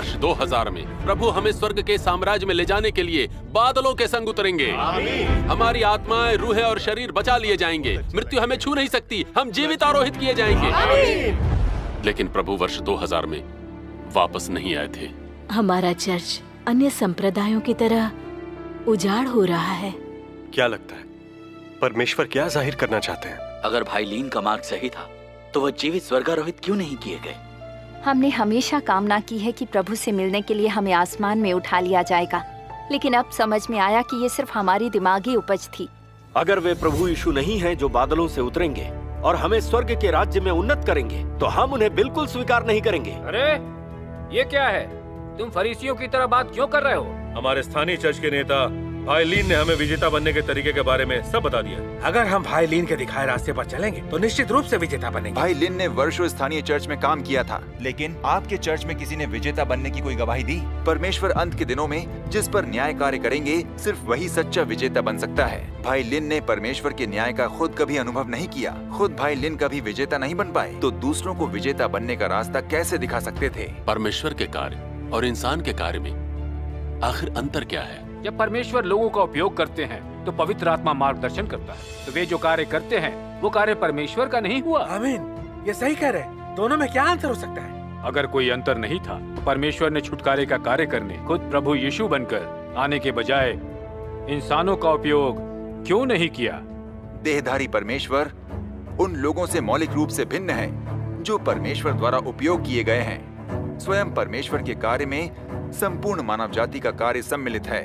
वर्ष 2000 में प्रभु हमें स्वर्ग के साम्राज्य में ले जाने के लिए बादलों के संग उतरेंगे। हमारी आत्माएं, रूहें और शरीर बचा लिए जाएंगे। मृत्यु हमें छू नहीं सकती। हम जीवित आरोहित किए जाएंगे। लेकिन प्रभु वर्ष 2000 में वापस नहीं आए थे। हमारा चर्च अन्य संप्रदायों की तरह उजाड़ हो रहा है। क्या लगता है परमेश्वर क्या जाहिर करना चाहते हैं? अगर भाई लीन का मार्ग सही था तो वह जीवित स्वर्गारोहित क्यों नहीं किए गए? हमने हमेशा कामना की है कि प्रभु से मिलने के लिए हमें आसमान में उठा लिया जाएगा, लेकिन अब समझ में आया कि ये सिर्फ हमारी दिमागी उपज थी। अगर वे प्रभु यीशु नहीं हैं जो बादलों से उतरेंगे और हमें स्वर्ग के राज्य में उन्नत करेंगे, तो हम उन्हें बिल्कुल स्वीकार नहीं करेंगे। अरे ये क्या है? तुम फरीसियों की तरह बात क्यों कर रहे हो? हमारे स्थानीय चर्च के नेता भाई लीन ने हमें विजेता बनने के तरीके के बारे में सब बता दिया। अगर हम भाई लीन के दिखाए रास्ते पर चलेंगे तो निश्चित रूप से विजेता बनेंगे। भाई लिन ने वर्षों स्थानीय चर्च में काम किया था, लेकिन आपके चर्च में किसी ने विजेता बनने की कोई गवाही दी? परमेश्वर अंत के दिनों में जिस पर न्याय कार्य करेंगे, सिर्फ वही सच्चा विजेता बन सकता है। भाई लिन ने परमेश्वर के न्याय का खुद कभी अनुभव नहीं किया। खुद भाई लिन कभी विजेता नहीं बन पाए, तो दूसरों को विजेता बनने का रास्ता कैसे दिखा सकते थे? परमेश्वर के कार्य और इंसान के कार्य में आखिर अंतर क्या है? जब परमेश्वर लोगों का उपयोग करते हैं तो पवित्र आत्मा मार्गदर्शन करता है। तो वे जो कार्य करते हैं वो कार्य परमेश्वर का नहीं हुआ। आमीन, ये सही कह रहे हैं। दोनों में क्या अंतर हो सकता है? अगर कोई अंतर नहीं था तो परमेश्वर ने छुटकारे का कार्य करने खुद प्रभु यीशु बनकर आने के बजाय इंसानों का उपयोग क्यों नहीं किया? देहधारी परमेश्वर उन लोगों से मौलिक रूप से भिन्न है जो परमेश्वर द्वारा उपयोग किए गए हैं। स्वयं परमेश्वर के कार्य में संपूर्ण मानव जाति का कार्य सम्मिलित है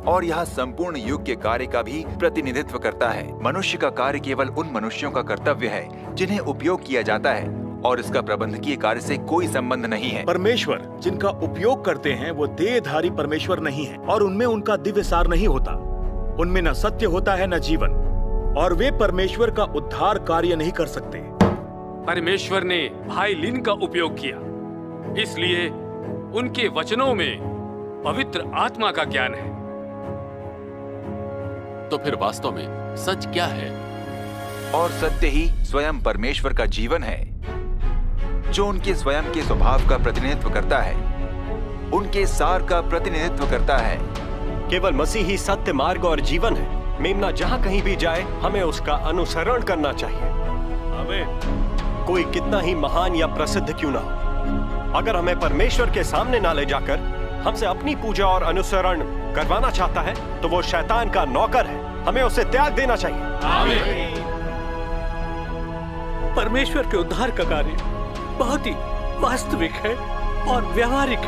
और यह संपूर्ण युग के कार्य का भी प्रतिनिधित्व करता है। मनुष्य का कार्य केवल उन मनुष्यों का कर्तव्य है जिन्हें उपयोग किया जाता है और इसका प्रबंधकीय कार्य से कोई संबंध नहीं है। परमेश्वर जिनका उपयोग करते हैं वो देहधारी परमेश्वर नहीं है और उनमें उनका दिव्य सार नहीं होता। उनमें न सत्य होता है न जीवन, और वे परमेश्वर का उद्धार कार्य नहीं कर सकते। परमेश्वर ने भाई लिन का उपयोग किया, इसलिए उनके वचनों में पवित्र आत्मा का ज्ञान है। तो फिर वास्तव में सच क्या है? और सत्य ही स्वयं परमेश्वर का जीवन है, जो उनके स्वयं के स्वभाव का प्रतिनिधित्व करता है, उनके सार का प्रतिनिधित्व करता है। केवल मसीह ही सत्य, मार्ग और जीवन है। मेमना जहाँ कहीं भी जाए हमें उसका अनुसरण करना चाहिए। हमें कोई कितना ही महान या प्रसिद्ध क्यों ना हो, अगर हमें परमेश्वर के सामने ना ले जाकर हमसे अपनी पूजा और अनुसरण करवाना चाहता है तो वो शैतान का नौकर है। हमें उसे त्याग देना चाहिए। आमीन। परमेश्वर के उद्धार का कार्य बहुत ही वास्तविक है और व्यवहारिक